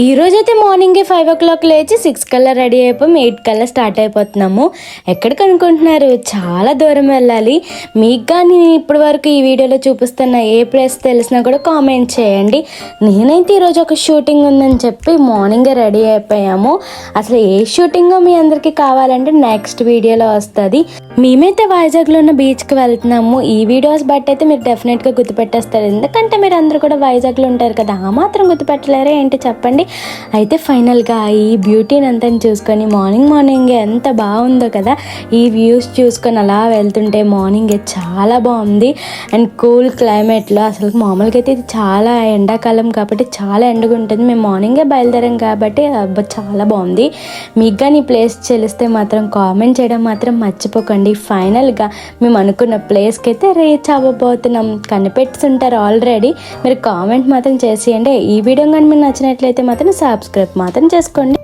ఈ రోజైతే మార్నింగే 5 o'clock లేచి 6 కల్లా రెడీ అయిపోయి 8 కల్లా స్టార్ట్ అయిపోతున్నాము. ఎక్కడికి అనుకుంటున్నారు? చాలా దూరం వెళ్ళాలి. మీకు కానీ ఇప్పటి వరకు ఈ వీడియోలో చూపిస్తున్న ఏ ప్లేస్ తెలిసినా కూడా కామెంట్ చేయండి. నేనైతే ఈరోజు ఒక షూటింగ్ ఉందని చెప్పి మార్నింగే రెడీ అయిపోయాము. అసలు ఏ షూటింగో మీ అందరికీ కావాలంటే నెక్స్ట్ వీడియోలో వస్తుంది. మేమైతే వైజాగ్లో ఉన్న బీచ్కి వెళ్తున్నాము. ఈ వీడియోస్ బట్టి అయితే మీరు డెఫినెట్గా గుర్తుపెట్టేస్తారు, ఎందుకంటే మీరు అందరూ కూడా వైజాగ్లో ఉంటారు కదా, ఆ మాత్రం గుర్తుపెట్టలేరే ఏంటి చెప్పండి. అయితే ఫైనల్గా ఈ బ్యూటీని అంతా చూసుకొని మార్నింగే ఎంత బాగుందో కదా, ఈ వ్యూస్ చూసుకొని అలా వెళ్తుంటే మార్నింగే చాలా బాగుంది. అండ్ కూల్ క్లైమేట్లో అసలు మామూలుగా అయితే ఇది చాలా ఎండాకాలం కాబట్టి చాలా ఎండగా ఉంటుంది. మేము మార్నింగే బయలుదేరాం కాబట్టి చాలా బాగుంది. మీకు కానీ ఈ ప్లేస్ తెలిస్తే మాత్రం కామెంట్ చేయడం మాత్రం మర్చిపోకండి. ఫైనల్గా మేము అనుకున్న ప్లేస్కి అయితే రీచ్ అవ్వబోతున్నాం. కనిపెట్టుకుంటారు ఆల్రెడీ, మీరు కామెంట్ మాత్రం చేసేయండి. ఈ వీడియో కానీ మీకు నచ్చినట్లయితే మాత్రం సబ్స్క్రైబ్ మాత్రం చేసుకోండి.